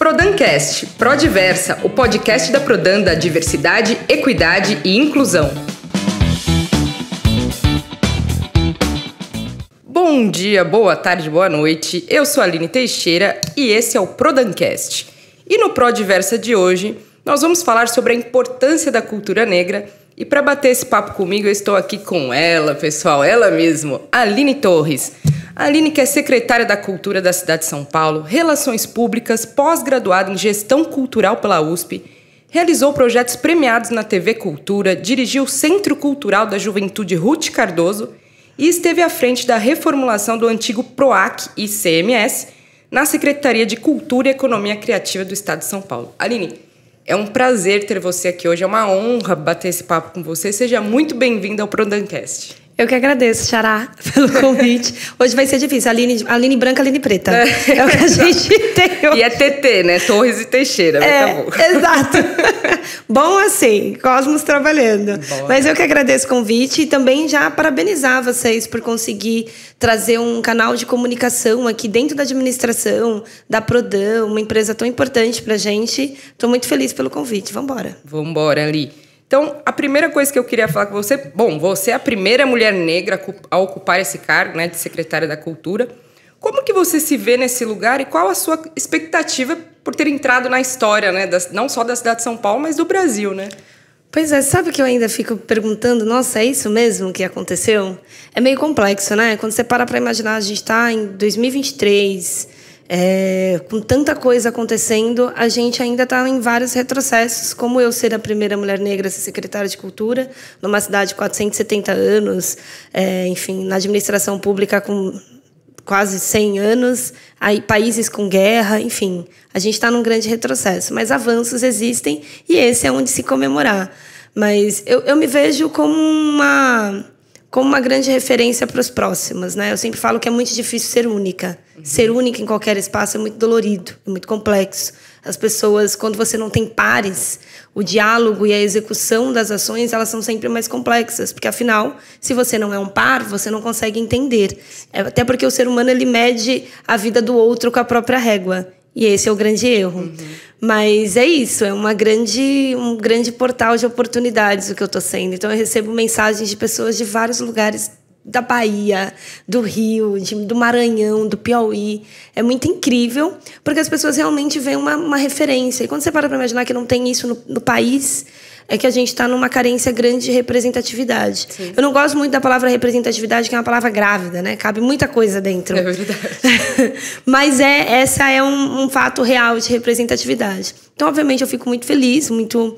Prodancast, Prodiversa, o podcast da Prodan da diversidade, equidade e inclusão. Bom dia, boa tarde, boa noite. Eu sou a Aline Teixeira e esse é o Prodancast. E no Prodiversa de hoje, nós vamos falar sobre a importância da cultura negra. E para bater esse papo comigo, eu estou aqui com ela, pessoal, ela mesma, Aline Torres. A Aline, que é secretária da Cultura da cidade de São Paulo, Relações Públicas, pós-graduada em Gestão Cultural pela USP, realizou projetos premiados na TV Cultura, dirigiu o Centro Cultural da Juventude Ruth Cardoso e esteve à frente da reformulação do antigo PROAC e CMS na Secretaria de Cultura e Economia Criativa do Estado de São Paulo. Aline, é um prazer ter você aqui hoje, é uma honra bater esse papo com você. Seja muito bem-vinda ao Prodancast. Eu que agradeço, Xará, pelo convite. Hoje vai ser difícil, Aline branca, Aline preta. É o que a gente tem hoje. E é TT, né? Torres e Teixeira, tá bom. Exato. Bom assim, Cosmos trabalhando. Boa. Mas eu que agradeço o convite e também já parabenizar vocês por conseguir trazer um canal de comunicação aqui dentro da administração, da Prodan, uma empresa tão importante pra gente. Estou muito feliz pelo convite. Vambora. Vambora, Ali. Então, a primeira coisa que eu queria falar com você... Bom, você é a primeira mulher negra a ocupar esse cargo, né, de secretária da Cultura. Como que você se vê nesse lugar e qual a sua expectativa por ter entrado na história, né, não só da cidade de São Paulo, mas do Brasil, né? Pois é, sabe que eu ainda fico perguntando, nossa, é isso mesmo que aconteceu? É meio complexo, né? Quando você para imaginar, a gente está em 2023... com tanta coisa acontecendo, a gente ainda está em vários retrocessos, como eu ser a primeira mulher negra a ser secretária de Cultura, numa cidade de 470 anos, enfim, na administração pública com quase 100 anos, aí países com guerra, enfim, a gente está num grande retrocesso, mas avanços existem e esse é onde se comemorar. Mas eu me vejo como uma grande referência para os próximos, né? Eu sempre falo que é muito difícil ser única. Ser única em qualquer espaço é muito dolorido, é muito complexo. As pessoas, quando você não tem pares, o diálogo e a execução das ações, elas são sempre mais complexas. Porque, afinal, se você não é um par, você não consegue entender. Até porque o ser humano, ele mede a vida do outro com a própria régua. E esse é o grande erro. Mas é isso, é um grande portal de oportunidades o que eu estou sendo. Então, eu recebo mensagens de pessoas de vários lugares da Bahia, do Rio, do Maranhão, do Piauí. É muito incrível, porque as pessoas realmente veem uma referência. E quando você para imaginar que não tem isso no país, é que a gente está numa carência grande de representatividade. Sim. Eu não gosto muito da palavra representatividade, que é uma palavra grávida, né? Cabe muita coisa dentro. É verdade. Mas essa é um fato real de representatividade. Então, obviamente, eu fico muito feliz, muito...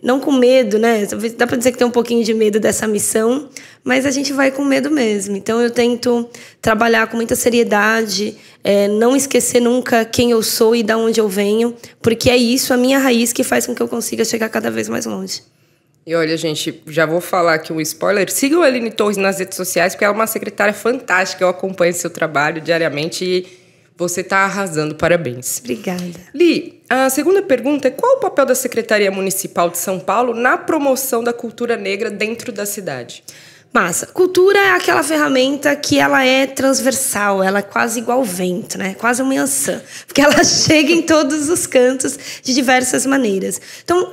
não com medo, né? Dá para dizer que tem um pouquinho de medo dessa missão, mas a gente vai com medo mesmo. Então, eu tento trabalhar com muita seriedade, não esquecer nunca quem eu sou e de onde eu venho, porque é isso, a minha raiz, que faz com que eu consiga chegar cada vez mais longe. E olha, gente, já vou falar aqui um spoiler. Sigam a Aline Torres nas redes sociais, porque ela é uma secretária fantástica. Eu acompanho seu trabalho diariamente e você está arrasando. Parabéns. Obrigada. Li, a segunda pergunta é: qual o papel da Secretaria Municipal de São Paulo na promoção da cultura negra dentro da cidade? Massa. Cultura é aquela ferramenta que ela é transversal, ela é quase igual ao vento, né? Quase uma ançã, porque ela chega em todos os cantos de diversas maneiras. Então,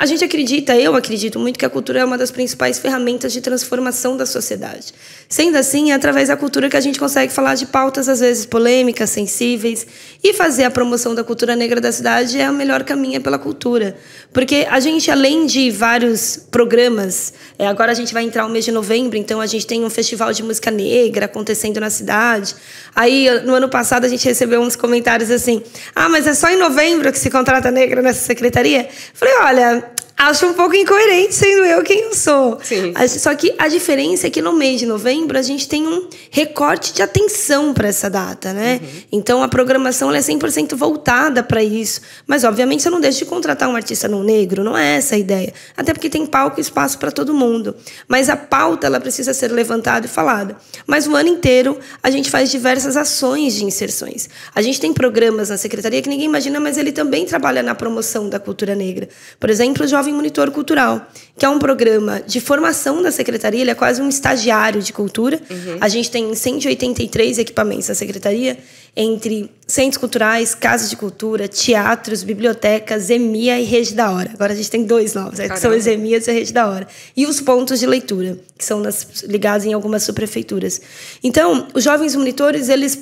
eu acredito muito que a cultura é uma das principais ferramentas de transformação da sociedade. Sendo assim, é através da cultura que a gente consegue falar de pautas, às vezes, polêmicas, sensíveis, e fazer a promoção da cultura negra da cidade é o melhor caminho pela cultura. Porque a gente, além de vários programas, agora a gente vai entrar o mês de novembro, então a gente tem um festival de música negra acontecendo na cidade. Aí, no ano passado, a gente recebeu uns comentários assim: mas é só em novembro que se contrata negra nessa secretaria? Falei, olha, acho um pouco incoerente, sendo eu quem eu sou. Sim. Só que a diferença é que no mês de novembro a gente tem um recorte de atenção para essa data, né? Então, a programação ela é 100% voltada para isso. Mas, obviamente, você não deixa de contratar um artista não negro, não é essa a ideia. Até porque tem palco e espaço para todo mundo. Mas a pauta ela precisa ser levantada e falada. Mas o ano inteiro a gente faz diversas ações de inserções. A gente tem programas na secretaria que ninguém imagina, mas ele também trabalha na promoção da cultura negra. Por exemplo, o Jovem Monitor Cultural, que é um programa de formação da secretaria, ele é quase um estagiário de cultura. A gente tem 183 equipamentos na secretaria, entre centros culturais, casas de cultura, teatros, bibliotecas, EMIA e Rede da Hora. Agora a gente tem 2 novos, que são as EMIAs e a Rede da Hora. E os pontos de leitura, que são ligados em algumas subprefeituras. Então, os jovens monitores, eles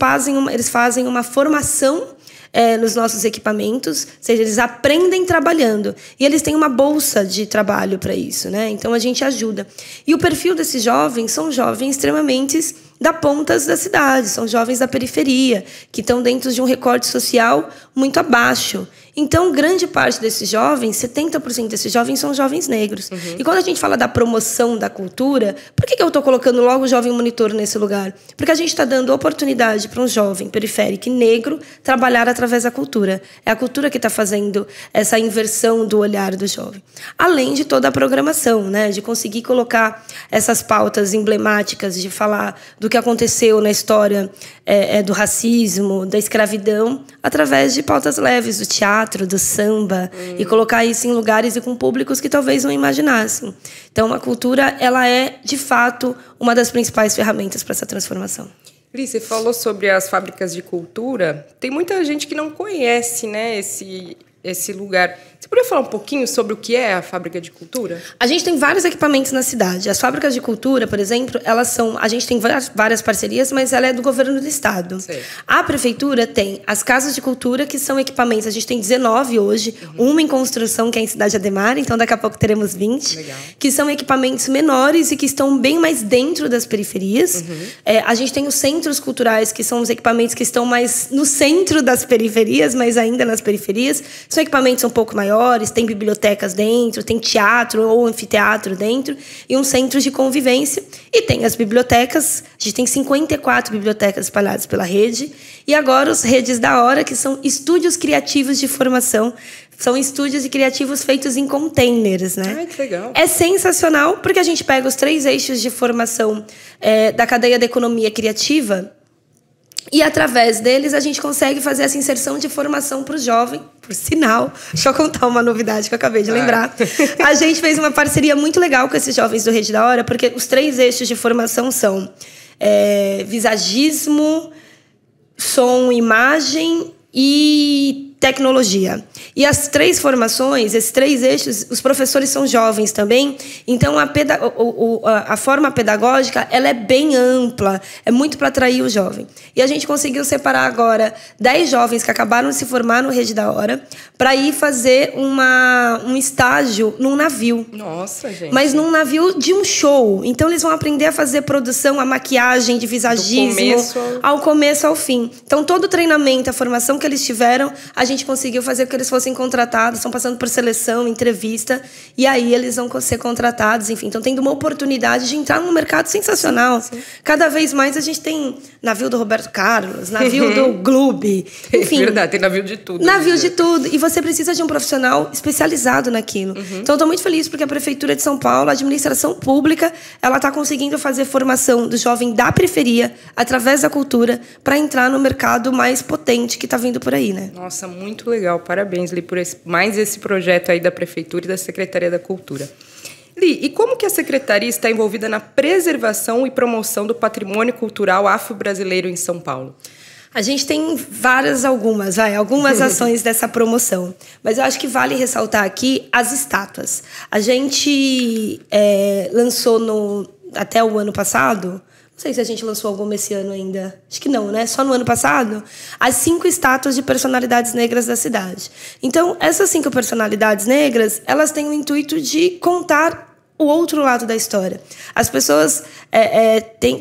fazem uma formação nos nossos equipamentos, ou seja, eles aprendem trabalhando. E eles têm uma bolsa de trabalho para isso, né? Então, a gente ajuda. E o perfil desses jovens são jovens extremamente da pontas da cidade, são jovens da periferia, que estão dentro de um recorte social muito abaixo. Então, grande parte desses jovens, 70% desses jovens, são jovens negros. Uhum. E quando a gente fala da promoção da cultura, por que eu estou colocando logo o jovem monitor nesse lugar? Porque a gente está dando oportunidade para um jovem periférico e negro trabalhar através da cultura. É a cultura que está fazendo essa inversão do olhar do jovem. Além de toda a programação, né? De conseguir colocar essas pautas emblemáticas, de falar do que aconteceu na história do racismo, da escravidão, através de pautas leves, do teatro, do samba, e colocar isso em lugares e com públicos que talvez não imaginassem. Então, a cultura, ela é, de fato, uma das principais ferramentas para essa transformação. Li, você falou sobre as fábricas de cultura. Tem muita gente que não conhece, né, esse lugar. Você poderia falar um pouquinho sobre o que é a fábrica de cultura? A gente tem vários equipamentos na cidade. As fábricas de cultura, por exemplo, elas são... A gente tem várias parcerias, mas ela é do governo do estado. Sei. A prefeitura tem as casas de cultura, que são equipamentos. A gente tem 19 hoje, uma em construção, que é em Cidade Ademar, então daqui a pouco teremos 20. Legal. Que são equipamentos menores e que estão bem mais dentro das periferias. A gente tem os centros culturais, que são os equipamentos que estão mais no centro das periferias, mas ainda nas periferias. São equipamentos um pouco maiores, tem bibliotecas dentro, tem teatro ou anfiteatro dentro, e um centro de convivência. E tem as bibliotecas, a gente tem 54 bibliotecas espalhadas pela rede, e agora os Redes da Hora, que são estúdios criativos de formação. São estúdios criativos feitos em containers, né? Ai, que legal. É sensacional, porque a gente pega os 3 eixos de formação da cadeia da economia criativa, e, através deles, a gente consegue fazer essa inserção de formação para o jovem. Por sinal, deixa eu contar uma novidade que eu acabei de lembrar. A gente fez uma parceria muito legal com esses jovens do Rede da Hora, porque os 3 eixos de formação são visagismo, som, imagem e tecnologia. E as 3 formações, esses 3 eixos, os professores são jovens também, então a forma pedagógica, ela é bem ampla, é muito para atrair o jovem. E a gente conseguiu separar agora 10 jovens que acabaram de se formar no Rede da Hora para ir fazer um estágio num navio. Nossa, gente. Mas num navio de um show. Então, eles vão aprender a fazer produção, a maquiagem de visagismo, ao começo ao fim. Então, todo o treinamento, a formação que eles tiveram, a gente conseguiu fazer com que eles fossem contratados, estão passando por seleção, entrevista, e aí eles vão ser contratados, enfim. Então, tendo uma oportunidade de entrar num mercado sensacional. Sim. Cada vez mais a gente tem navio do Roberto Carlos, navio do Gloob, enfim. É verdade, tem navio de tudo. Navio de tudo. E você precisa de um profissional especializado naquilo. Então, eu estou muito feliz porque a Prefeitura de São Paulo, a administração pública, ela está conseguindo fazer formação do jovem da periferia, através da cultura, para entrar no mercado mais potente que está vindo por aí, né? Nossa, muito legal. Parabéns, Li, por mais esse projeto aí da Prefeitura e da Secretaria da Cultura. Li, e como que a Secretaria está envolvida na preservação e promoção do patrimônio cultural afro-brasileiro em São Paulo? A gente tem algumas ações dessa promoção. Mas eu acho que vale ressaltar aqui as estátuas. A gente lançou até o ano passado... Não sei se a gente lançou alguma esse ano ainda. Acho que não, né? Só no ano passado. As 5 estátuas de personalidades negras da cidade. Então, essas 5 personalidades negras, elas têm o intuito de contar o outro lado da história. As pessoas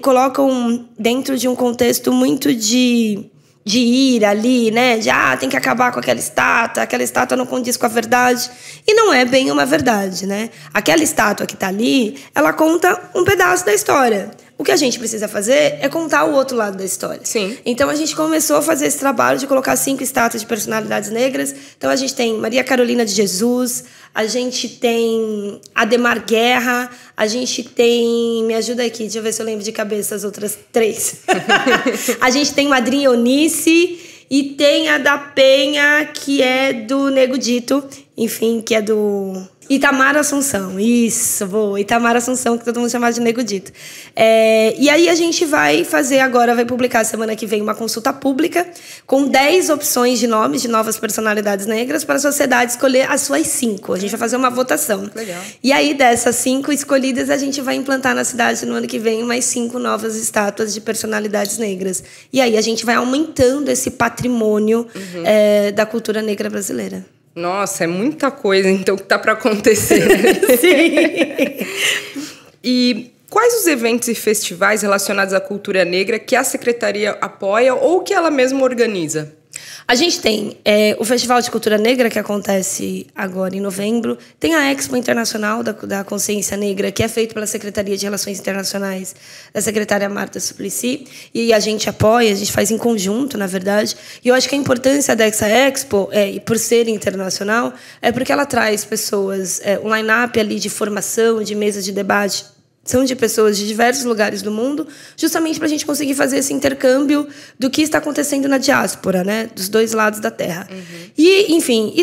colocam dentro de um contexto muito de ir ali, né? Tem que acabar com aquela estátua não condiz com a verdade. E não é bem uma verdade, né? Aquela estátua que está ali, ela conta um pedaço da história. O que a gente precisa fazer é contar o outro lado da história. Sim. Então, a gente começou a fazer esse trabalho de colocar 5 estátuas de personalidades negras. Então, a gente tem Maria Carolina de Jesus, a gente tem Ademar Guerra, a gente tem... Me ajuda aqui, deixa eu ver se eu lembro de cabeça as outras 3. A gente tem Madrinha Eunice e tem a da Penha, que é do Nego Dito. enfim, que é do Itamar Assunção. Isso, boa. Itamar Assunção, que todo mundo chama de Nego Dito. E aí a gente vai fazer agora, vai publicar semana que vem uma consulta pública com 10 opções de nomes de novas personalidades negras para a sociedade escolher as suas 5. A gente vai fazer uma votação. Legal. E aí, dessas 5 escolhidas, a gente vai implantar na cidade no ano que vem mais 5 novas estátuas de personalidades negras. E aí a gente vai aumentando esse patrimônio da cultura negra brasileira. Nossa, é muita coisa, então, que tá para acontecer. Né? Sim. E quais os eventos e festivais relacionados à cultura negra que a Secretaria apoia ou que ela mesma organiza? A gente tem o Festival de Cultura Negra, que acontece agora em novembro. Tem a Expo Internacional da Consciência Negra, que é feito pela Secretaria de Relações Internacionais, da secretária Marta Suplicy. E a gente apoia, a gente faz em conjunto, na verdade. E eu acho que a importância dessa Expo, e por ser internacional, é porque ela traz pessoas, um line-up ali de formação, de mesas de debate, são de pessoas de diversos lugares do mundo, justamente para a gente conseguir fazer esse intercâmbio do que está acontecendo na diáspora, né, dos dois lados da terra. E, enfim,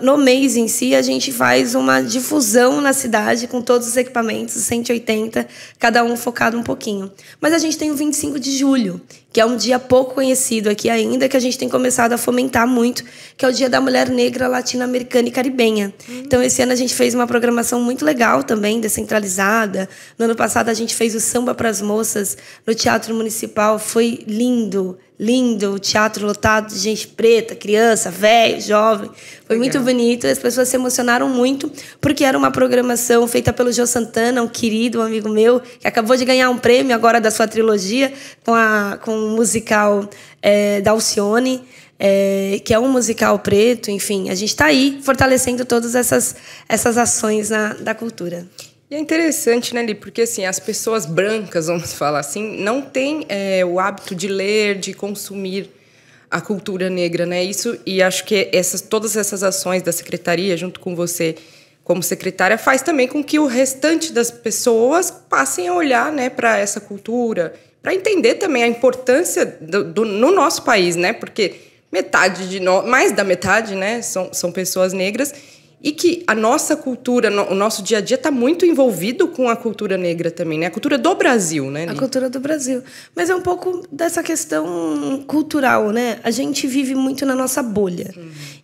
no mês em si, a gente faz uma difusão na cidade com todos os equipamentos, 180, cada um focado um pouquinho. Mas a gente tem o 25 de julho, que é um dia pouco conhecido aqui ainda, que a gente tem começado a fomentar muito, que é o Dia da Mulher Negra Latino-Americana e Caribenha. Então, esse ano a gente fez uma programação muito legal também, descentralizada. No ano passado, a gente fez o Samba para as Moças no Teatro Municipal. Foi lindo, lindo. O teatro lotado de gente preta, criança, velho, jovem. Foi muito bonito. As pessoas se emocionaram muito, porque era uma programação feita pelo Jô Santana, um querido, um amigo meu, que acabou de ganhar um prêmio agora da sua trilogia, com um musical da Alcione, que é um musical preto. Enfim, a gente está aí fortalecendo todas essas ações da cultura. E é interessante, né, Li? Porque assim, as pessoas brancas, vamos falar assim, não têm o hábito de ler, de consumir a cultura negra, né? E acho que todas essas ações da secretaria, junto com você como secretária, faz também com que o restante das pessoas passem a olhar, né, para essa cultura, para entender também a importância no nosso país, né? Porque mais da metade, né, são pessoas negras, e que a nossa cultura, o nosso dia a dia está muito envolvido com a cultura negra também, né? A cultura do Brasil, né? A cultura do Brasil. Mas é um pouco dessa questão cultural, né? A gente vive muito na nossa bolha.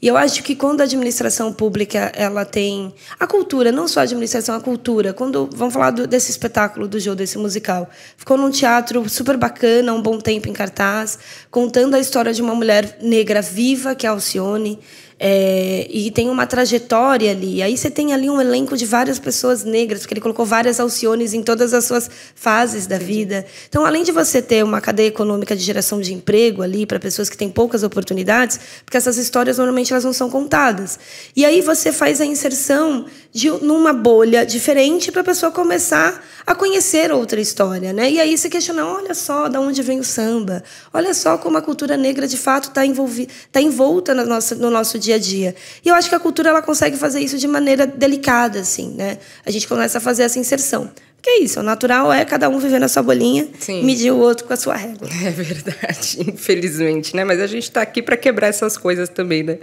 E eu acho que quando a administração pública ela tem a cultura, não só a administração, a cultura. Quando vamos falar desse espetáculo do Jô, desse musical, ficou num teatro super bacana, um bom tempo em cartaz, contando a história de uma mulher negra viva, que é a Alcione. E tem uma trajetória ali. Aí você tem ali um elenco de várias pessoas negras, porque ele colocou várias Alciones em todas as suas fases da vida. Então, além de você ter uma cadeia econômica de geração de emprego ali para pessoas que têm poucas oportunidades, porque essas histórias normalmente elas não são contadas. E aí você faz a inserção numa bolha diferente para a pessoa começar a conhecer outra história, né? E aí você questiona, olha só de onde vem o samba, olha só como a cultura negra de fato está envolta no nosso dia a dia. E eu acho que a cultura ela consegue fazer isso de maneira delicada, assim, né? A gente começa a fazer essa inserção. Porque é isso, o natural é cada um viver na sua bolinha, sim, medir o outro com a sua régua. É verdade, infelizmente, né? Mas a gente está aqui para quebrar essas coisas também, né?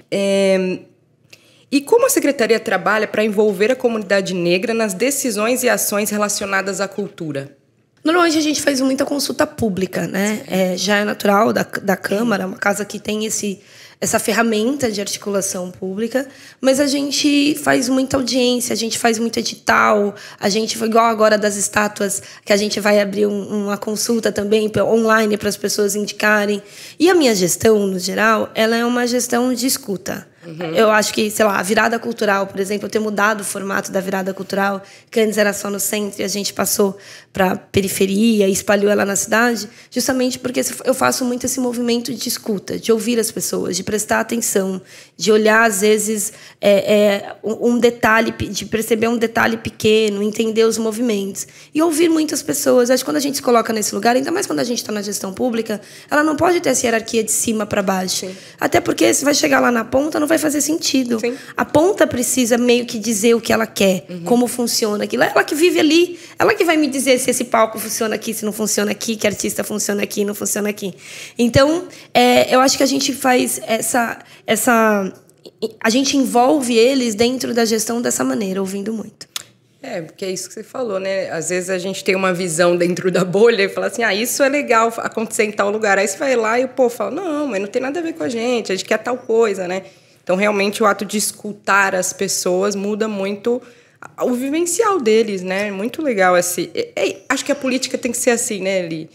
E como a Secretaria trabalha para envolver a comunidade negra nas decisões e ações relacionadas à cultura? Normalmente a gente faz muita consulta pública, né? Já é natural da Câmara, uma casa que tem essa ferramenta de articulação pública, mas a gente faz muita audiência, a gente faz muito edital, a gente foi igual agora das estátuas, que a gente vai abrir uma consulta também online para as pessoas indicarem. E a minha gestão, no geral, ela é uma gestão de escuta. Eu acho que, sei lá, a virada cultural, por exemplo, eu ter mudado o formato da virada cultural, que antes era só no centro e a gente passou para a periferia e espalhou ela na cidade, justamente porque eu faço muito esse movimento de escuta, de ouvir as pessoas, de prestar atenção, de olhar, às vezes, um detalhe, de perceber um detalhe pequeno, entender os movimentos. E ouvir muitas pessoas. Acho que quando a gente se coloca nesse lugar, ainda mais quando a gente está na gestão pública, ela não pode ter essa hierarquia de cima para baixo. Sim. Até porque, se vai chegar lá na ponta, não vai fazer sentido. Sim. A ponta precisa meio que dizer o que ela quer, como funciona aquilo. Ela que vive ali, ela que vai me dizer se esse palco funciona aqui, se não funciona aqui, que artista funciona aqui, não funciona aqui. Então, eu acho que a gente faz essa a gente envolve eles dentro da gestão dessa maneira, ouvindo muito. Porque é isso que você falou, né? Às vezes a gente tem uma visão dentro da bolha e fala assim, isso é legal acontecer em tal lugar. Aí você vai lá e o povo fala, não, mas não tem nada a ver com a gente quer tal coisa, né? Então, realmente, o ato de escutar as pessoas muda muito o vivencial deles, né? Muito legal. Acho que a política tem que ser assim, né, Eli?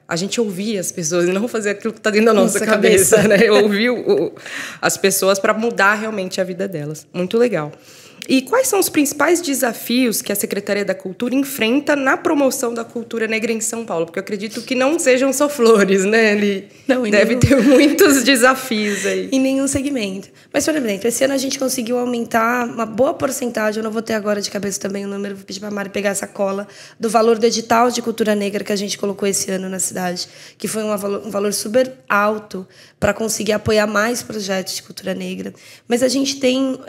A gente ouvir as pessoas e não fazer aquilo que está dentro da nossa cabeça, né? Ouvir as pessoas para mudar realmente a vida delas. Muito legal. E quais são os principais desafios que a Secretaria da Cultura enfrenta na promoção da cultura negra em São Paulo? Porque eu acredito que não sejam só flores, né? Deve ter muitos desafios aí. Em nenhum segmento. Mas, por exemplo, esse ano a gente conseguiu aumentar uma boa porcentagem, eu não vou ter agora de cabeça também o número, vou pedir para a Mari pegar essa cola, do valor do edital de cultura negra que a gente colocou esse ano na cidade, que foi um valor super alto para conseguir apoiar mais projetos de cultura negra. Mas a gente tem...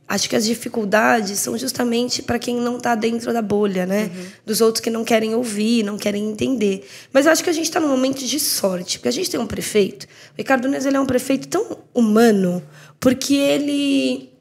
acho que as dificuldades são justamente para quem não está dentro da bolha, né? Uhum. Dos outros que não querem ouvir, não querem entender. Mas eu acho que a gente está num momento de sorte, porque a gente tem um prefeito. O Ricardo Nunes, ele é um prefeito tão humano, porque ele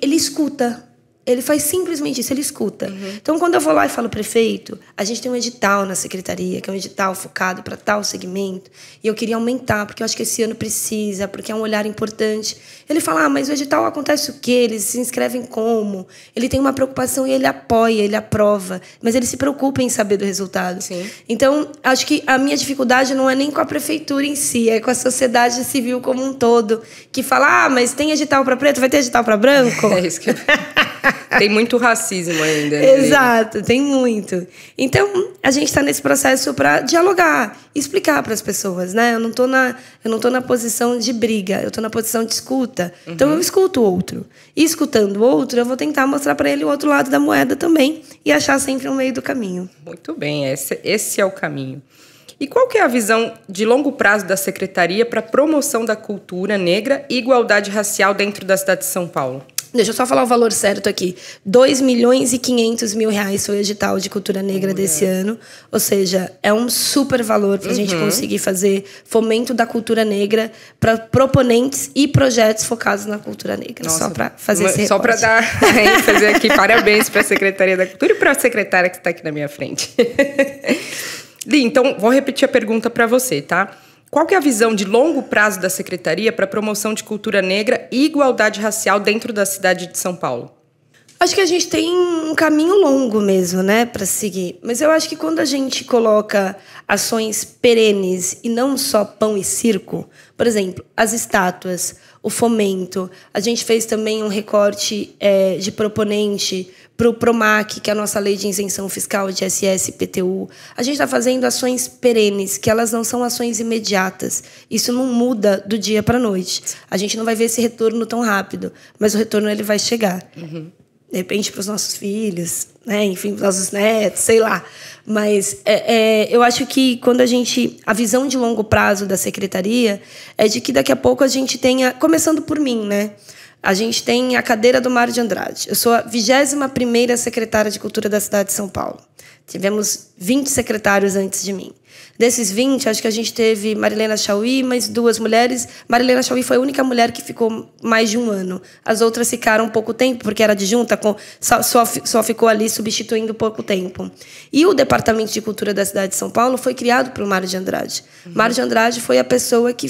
escuta. Ele faz simplesmente isso, ele escuta. Uhum. Então, quando eu vou lá e falo, prefeito, a gente tem um edital na secretaria, que é um edital focado para tal segmento, e eu queria aumentar, porque eu acho que esse ano precisa, porque é um olhar importante. Ele fala, mas o edital acontece o quê? Eles se inscrevem como? Ele tem uma preocupação e ele apoia, ele aprova, mas ele se preocupa em saber do resultado. Sim. Então, acho que a minha dificuldade não é nem com a prefeitura em si, é com a sociedade civil como um todo, que fala, mas tem edital para preto, vai ter edital para branco? É isso que eu... Tem muito racismo ainda. Né? Exato, tem muito. Então, a gente está nesse processo para dialogar, explicar para as pessoas, né? Eu não tô na posição de briga, eu estou na posição de escuta. Uhum. Então, eu escuto o outro. E escutando o outro, eu vou tentar mostrar para ele o outro lado da moeda também e achar sempre um meio do caminho. Muito bem, esse é o caminho. E qual que é a visão de longo prazo da Secretaria para a promoção da cultura negra e igualdade racial dentro da cidade de São Paulo? Deixa eu só falar o valor certo aqui. 2.500.000 reais foi o edital de cultura negra desse ano. Ou seja, é um super valor para a gente conseguir fazer fomento da cultura negra para proponentes e projetos focados na cultura negra. Nossa, só para fazer esse recorte. Só para dar ênfase aqui, parabéns para a Secretaria da Cultura e para a secretária que está aqui na minha frente. Li, então, vou repetir a pergunta para você, tá? Qual que é a visão de longo prazo da Secretaria para a promoção de cultura negra e igualdade racial dentro da cidade de São Paulo? Acho que a gente tem um caminho longo mesmo, né, para seguir. Mas eu acho que quando a gente coloca ações perenes e não só pão e circo, por exemplo, as estátuas, o fomento, a gente fez também um recorte de proponente para o PROMAC, que é a nossa lei de isenção fiscal de ISS e IPTU. A gente está fazendo ações perenes, que elas não são ações imediatas. Isso não muda do dia para a noite. A gente não vai ver esse retorno tão rápido, mas o retorno ele vai chegar. Uhum. De repente, para os nossos filhos, né? Enfim, para os nossos netos, sei lá. Mas eu acho que quando a visão de longo prazo da Secretaria é de que daqui a pouco a gente tenha, começando por mim, né? A gente tem a cadeira do Mário de Andrade. Eu sou a 21ª secretária de Cultura da cidade de São Paulo. Tivemos 20 secretários antes de mim. Desses 20, acho que a gente teve Marilena Chauí, mais 2 mulheres. Marilena Chauí foi a única mulher que ficou mais de 1 ano. As outras ficaram pouco tempo, porque era adjunta, só ficou ali substituindo pouco tempo. E o Departamento de Cultura da cidade de São Paulo foi criado pelo Mário de Andrade. Mário de Andrade foi a pessoa que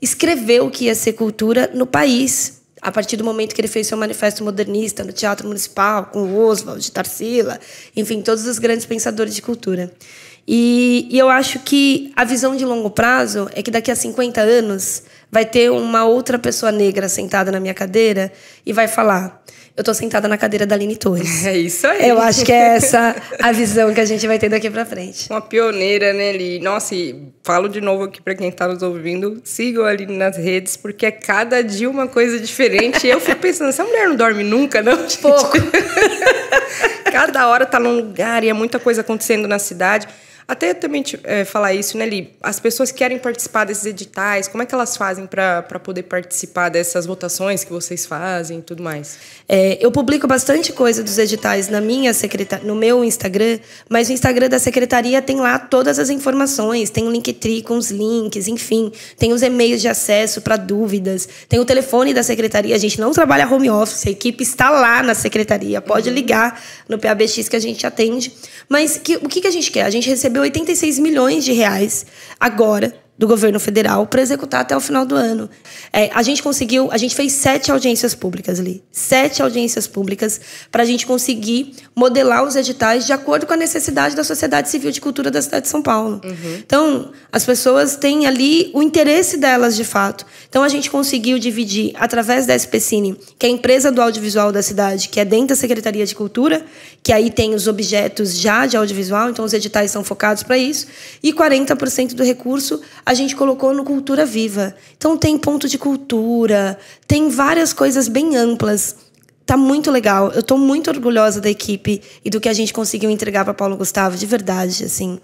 escreveu o que ia ser cultura no país, a partir do momento que ele fez seu manifesto modernista no Teatro Municipal, com o Oswald, Tarsila, enfim, todos os grandes pensadores de cultura. E eu acho que a visão de longo prazo é que daqui a 50 anos vai ter uma outra pessoa negra sentada na minha cadeira e vai falar: eu estou sentada na cadeira da Aline Torres. É isso aí. Eu acho que é essa a visão que a gente vai ter daqui para frente. Uma pioneira, né, Li? Nossa, e falo de novo aqui para quem está nos ouvindo, sigam a Aline nas redes, porque é cada dia uma coisa diferente. E eu fico pensando, essa mulher não dorme nunca, não? Gente? Pouco. Cada hora está num lugar e é muita coisa acontecendo na cidade. Até também falar isso, né, Li? As pessoas que querem participar desses editais, como é que elas fazem para poder participar dessas votações que vocês fazem e tudo mais? Eu publico bastante coisa dos editais no meu Instagram, mas o Instagram da secretaria tem lá todas as informações, tem um Linktree com os links, enfim, tem os e-mails de acesso para dúvidas, tem o telefone da secretaria, a gente não trabalha home office, a equipe está lá na secretaria, pode ligar no PABX que a gente atende. Mas o que a gente quer? A gente recebeu 86 milhões de reais agora do governo federal para executar até o final do ano. A gente fez 7 audiências públicas ali. 7 audiências públicas para a gente conseguir modelar os editais de acordo com a necessidade da sociedade civil de cultura da cidade de São Paulo. Então, as pessoas têm ali o interesse delas, de fato. Então, a gente conseguiu dividir, através da SPCine, que é a empresa do audiovisual da cidade, que é dentro da Secretaria de Cultura, que aí tem os objetos já de audiovisual, então os editais são focados para isso, e 40% do recurso a gente colocou no Cultura Viva. Então tem ponto de cultura, tem várias coisas bem amplas. Tá muito legal. Eu estou muito orgulhosa da equipe e do que a gente conseguiu entregar para Paulo Gustavo, de verdade, assim.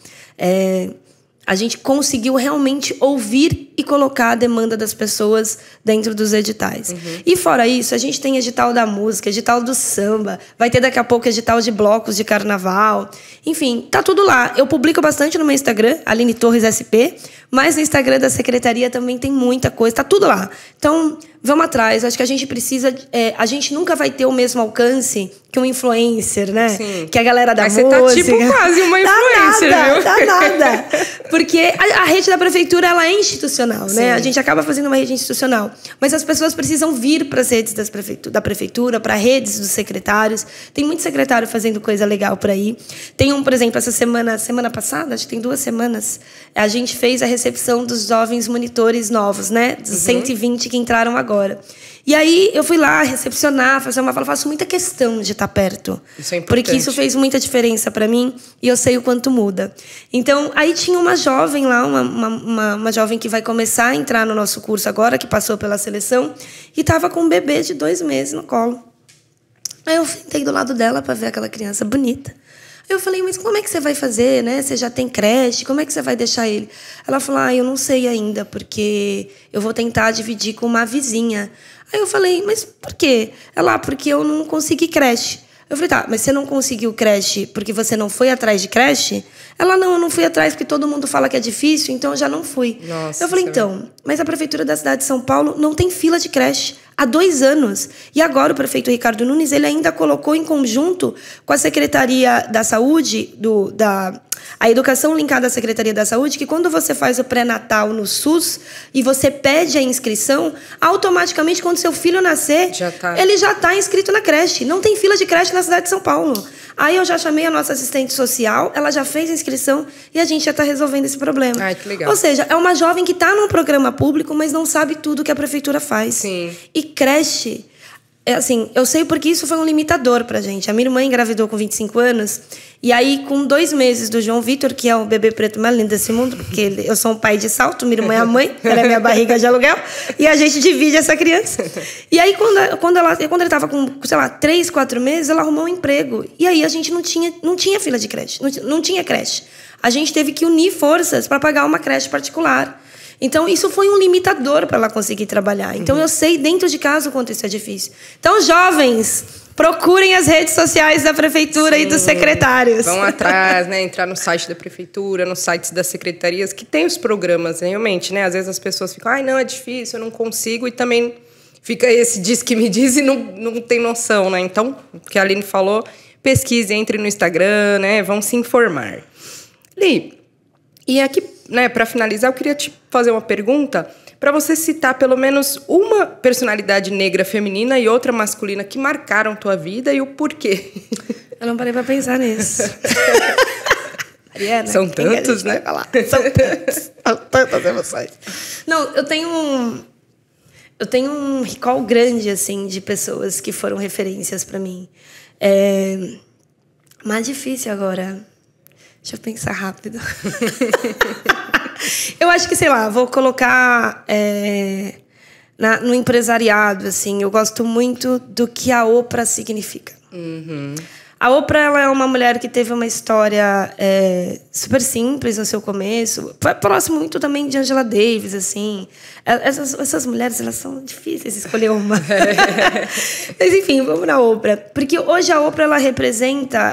A gente conseguiu realmente ouvir e colocar a demanda das pessoas dentro dos editais. E fora isso, a gente tem edital da música, edital do samba, vai ter daqui a pouco edital de blocos de carnaval. Enfim, tá tudo lá. Eu publico bastante no meu Instagram, Aline Torres SP, mas no Instagram da secretaria também tem muita coisa, tá tudo lá. Então, vamos atrás. Acho que a gente precisa... a gente nunca vai ter o mesmo alcance que um influencer, né? Sim. Que a galera da música... Você tá tipo quase uma influencer, viu? Tá nada. Porque a rede da prefeitura, ela é institucional, né? Sim. A gente acaba fazendo uma rede institucional. Mas as pessoas precisam vir para as redes da prefeitura, para redes dos secretários. Tem muito secretário fazendo coisa legal por aí. Tem por exemplo, essa semana passada, acho que tem 2 semanas, a gente fez a recepção dos jovens monitores novos, né? Dos 120 que entraram agora. E aí eu fui lá recepcionar, faço muita questão de estar perto. Isso é importante. Porque isso fez muita diferença para mim e eu sei o quanto muda. Então, aí tinha uma jovem lá, uma jovem que vai começar a entrar no nosso curso agora, que passou pela seleção, e estava com um bebê de 2 meses no colo. Aí eu sentei do lado dela para ver aquela criança bonita. Aí eu falei, mas como é que você vai fazer, né? Você já tem creche, como é que você vai deixar ele? Ela falou, eu não sei ainda, porque eu vou tentar dividir com uma vizinha. Aí eu falei, mas por quê? Ela, porque eu não consegui creche. Eu falei, tá, mas você não conseguiu creche porque você não foi atrás de creche? Ela, não, eu não fui atrás porque todo mundo fala que é difícil, então eu já não fui. Nossa, eu falei, então, mas a prefeitura da cidade de São Paulo não tem fila de creche há 2 anos. E agora o prefeito Ricardo Nunes, ele ainda colocou em conjunto com a Secretaria da Saúde, a educação linkada à Secretaria da Saúde, que quando você faz o pré-natal no SUS e você pede a inscrição, automaticamente, quando seu filho nascer, ele já está inscrito na creche. Não tem fila de creche na cidade de São Paulo. Aí eu já chamei a nossa assistente social, ela já fez a inscrição e a gente já está resolvendo esse problema. Ai, que legal. Ou seja, é uma jovem que está num programa público, mas não sabe tudo que a prefeitura faz. Sim. E creche... assim, eu sei porque isso foi um limitador pra gente. A minha irmã engravidou com 25 anos. E aí, com 2 meses do João Vitor, que é o bebê preto mais lindo desse mundo, porque eu sou um pai de salto, minha irmã é a mãe, ela é minha barriga de aluguel, e a gente divide essa criança. E aí, quando ele estava com, 3, 4 meses, ela arrumou um emprego. E aí, a gente não tinha fila de creche, não tinha creche. A gente teve que unir forças para pagar uma creche particular. Então, isso foi um limitador para ela conseguir trabalhar. Então, eu sei dentro de casa o quanto isso é difícil. Então, jovens, procurem as redes sociais da prefeitura. Sim, e dos secretários. Vão atrás, né? Entrar no site da prefeitura, nos sites das secretarias, que tem os programas, realmente, né? Às vezes as pessoas ficam, não, é difícil, eu não consigo. E também fica esse diz que me diz e não tem noção, né? Então, o que a Aline falou, pesquise, entre no Instagram, né? Vão se informar. Li, e aqui, né, para finalizar, eu queria te fazer uma pergunta para você citar pelo menos uma personalidade negra feminina e outra masculina que marcaram tua vida e o porquê. Eu não parei para pensar nisso. Mariana, são tantos, né? São tantos. São tantas emoções. Não, eu tenho um recall grande, assim, de pessoas que foram referências para mim. Mas difícil agora. Deixa eu pensar rápido. Eu acho que, sei lá, vou colocar no empresariado, assim. Eu gosto muito do que a Oprah significa. Uhum. A Oprah, ela é uma mulher que teve uma história super simples no seu começo. Foi próximo muito também de Angela Davis, assim. Essas mulheres, elas são difíceis de escolher uma. Mas, enfim, vamos na Oprah. Porque hoje a Oprah, ela representa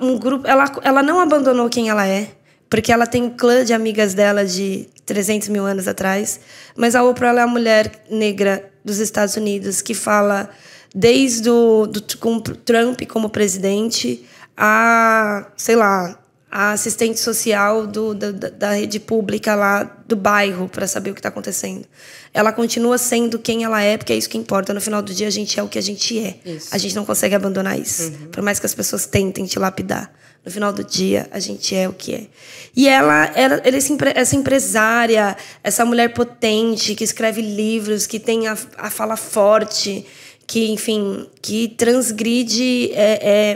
um grupo... Ela não abandonou quem ela é, porque ela tem um clã de amigas dela de 300 mil anos atrás. Mas a Oprah, ela é a mulher negra dos Estados Unidos que fala... Desde com Trump como presidente, sei lá, a assistente social da rede pública lá do bairro para saber o que está acontecendo. Ela continua sendo quem ela é, porque é isso que importa. No final do dia, a gente é o que a gente é. Isso. A gente não consegue abandonar isso, por mais que as pessoas tentem te lapidar. No final do dia, a gente é o que é. E ela essa empresária, essa mulher potente, que escreve livros, que tem a fala forte... que, enfim, que transgride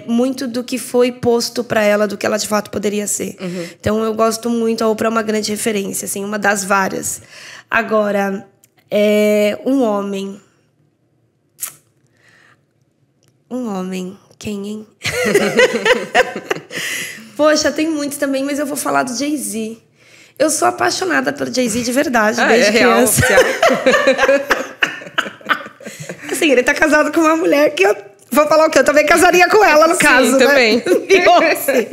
muito do que foi posto para ela, do que ela de fato poderia ser. Então, eu gosto muito, a Oprah é uma grande referência, assim, uma das várias. Agora, um homem, quem, hein? Poxa, tem muitos também, mas eu vou falar do Jay-Z. Eu sou apaixonada pelo Jay-Z de verdade, desde criança. Assim, ele tá casado com uma mulher que eu... Vou falar o quê? Eu também casaria com ela, no caso, né? Também. Beyoncé.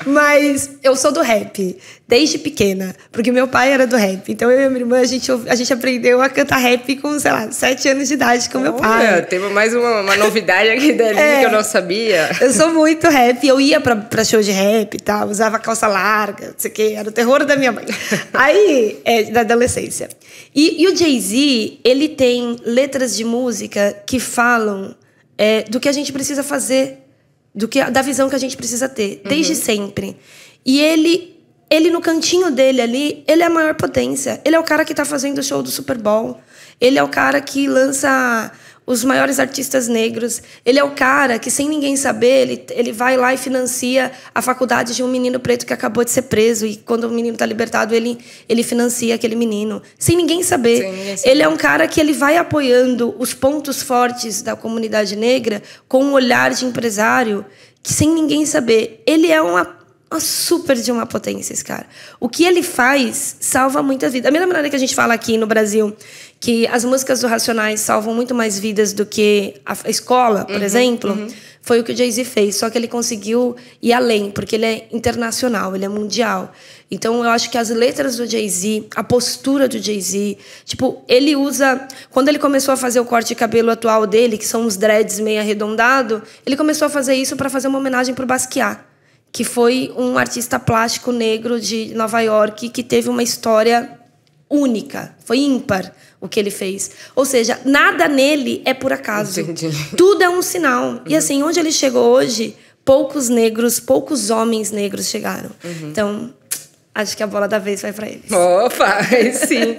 Mas eu sou do rap, desde pequena. Porque meu pai era do rap. Então, eu e minha irmã, a gente aprendeu a cantar rap com, sei lá, 7 anos de idade com meu pai. Teve mais uma novidade aqui dali que eu não sabia. Eu sou muito rap. Eu ia pra show de rap e tal. Usava calça larga, não sei o quê. Era o terror da minha mãe. Aí, da adolescência. E o Jay-Z, ele tem letras de música que falam... do que a gente precisa fazer, da visão que a gente precisa ter, desde sempre. E ele no cantinho dele ali, ele é a maior potência. Ele é o cara que está fazendo o show do Super Bowl. Ele é o cara que lança os maiores artistas negros. Ele é o cara que, sem ninguém saber, ele vai lá e financia a faculdade de um menino preto que acabou de ser preso. E quando o menino está libertado, ele financia aquele menino. Sem ninguém saber. Ele é um cara que ele vai apoiando os pontos fortes da comunidade negra com um olhar de empresário que, sem ninguém saber, ele é uma super de uma potência, esse cara. O que ele faz salva muita vida. Da mesma maneira que a gente fala aqui no Brasil que as músicas do Racionais salvam muito mais vidas do que a escola, por exemplo, foi o que o Jay-Z fez. Só que ele conseguiu ir além, porque ele é internacional, ele é mundial. Então, eu acho que as letras do Jay-Z, a postura do Jay-Z... Tipo, ele usa... Quando ele começou a fazer o corte de cabelo atual dele, que são uns dreads meio arredondado, ele começou a fazer isso para fazer uma homenagem para o Basquiat, que foi um artista plástico negro de Nova York que teve uma história única, foi ímpar o que ele fez. Ou seja, nada nele é por acaso. Entendi. Tudo é um sinal. E assim, onde ele chegou hoje, poucos homens negros chegaram. Então, acho que a bola da vez vai para eles. Opa, sim.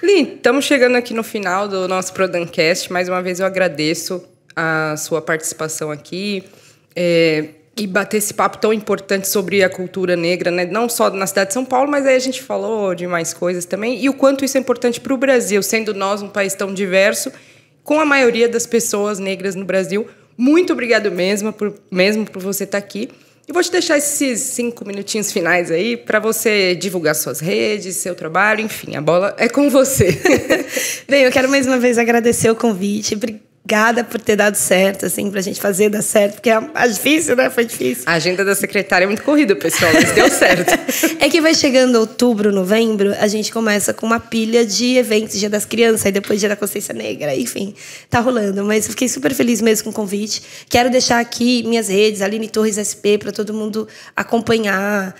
Lin, estamos chegando aqui no final do nosso Prodancast. Mais uma vez eu agradeço a sua participação aqui. E bater esse papo tão importante sobre a cultura negra, né? Não só na cidade de São Paulo, mas aí a gente falou de mais coisas também. E o quanto isso é importante para o Brasil, sendo nós um país tão diverso, com a maioria das pessoas negras no Brasil. Muito obrigado mesmo por você estar aqui. E vou te deixar esses 5 minutinhos finais aí para você divulgar suas redes, seu trabalho, enfim, a bola é com você. Bem, eu quero mais uma vez agradecer o convite. Obrigada por ter dado certo, assim, pra gente fazer dar certo, porque é difícil, né? Foi difícil. A agenda da secretária é muito corrida, pessoal, mas deu certo. É que vai chegando outubro, novembro, a gente começa com uma pilha de eventos, Dia das Crianças, e depois Dia da Consciência Negra, enfim, tá rolando. Mas eu fiquei super feliz mesmo com o convite. Quero deixar aqui minhas redes, Aline Torres SP, para todo mundo acompanhar,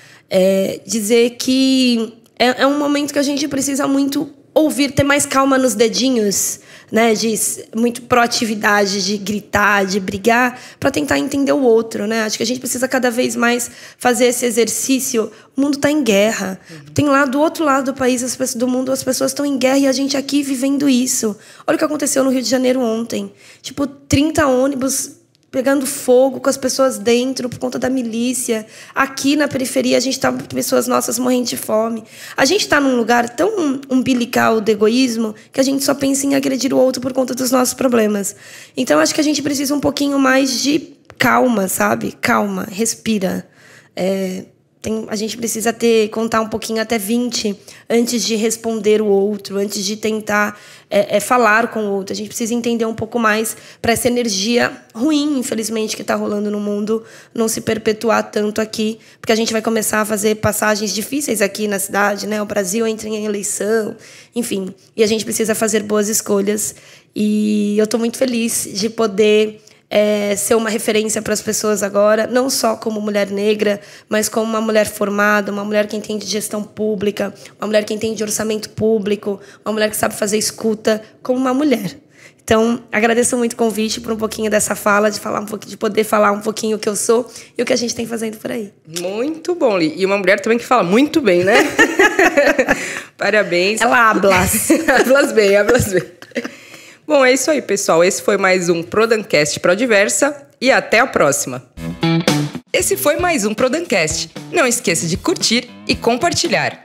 dizer que é um momento que a gente precisa muito ouvir, ter mais calma nos dedinhos, né, de muito proatividade, de gritar, de brigar, para tentar entender o outro, né? Acho que a gente precisa cada vez mais fazer esse exercício. O mundo está em guerra. Tem lá do outro lado do país, do mundo, as pessoas estão em guerra e a gente aqui vivendo isso. Olha o que aconteceu no Rio de Janeiro ontem. Tipo, 30 ônibus pegando fogo com as pessoas dentro por conta da milícia. Aqui na periferia a gente está com pessoas nossas morrendo de fome. A gente está num lugar tão umbilical do egoísmo que a gente só pensa em agredir o outro por conta dos nossos problemas. Então acho que a gente precisa um pouquinho mais de calma, sabe? Calma, respira. A gente precisa contar um pouquinho até 20 antes de responder o outro, antes de tentar falar com o outro. A gente precisa entender um pouco mais para essa energia ruim, infelizmente, que está rolando no mundo não se perpetuar tanto aqui, porque a gente vai começar a fazer passagens difíceis aqui na cidade, né? O Brasil entra em eleição, enfim, e a gente precisa fazer boas escolhas. E eu estou muito feliz de poder ser uma referência para as pessoas agora, não só como mulher negra, mas como uma mulher formada, uma mulher que entende de gestão pública, uma mulher que entende de orçamento público, uma mulher que sabe fazer escuta como uma mulher. Então, agradeço muito o convite por um pouquinho dessa fala, de poder falar um pouquinho o que eu sou e o que a gente tem fazendo por aí. Muito bom, Li. E uma mulher também que fala muito bem, né? Parabéns. Ela hablas. Hablas bem. Bom, é isso aí, pessoal. Esse foi mais um Prodancast Prodiversa e até a próxima. Esse foi mais um Prodancast. Não esqueça de curtir e compartilhar.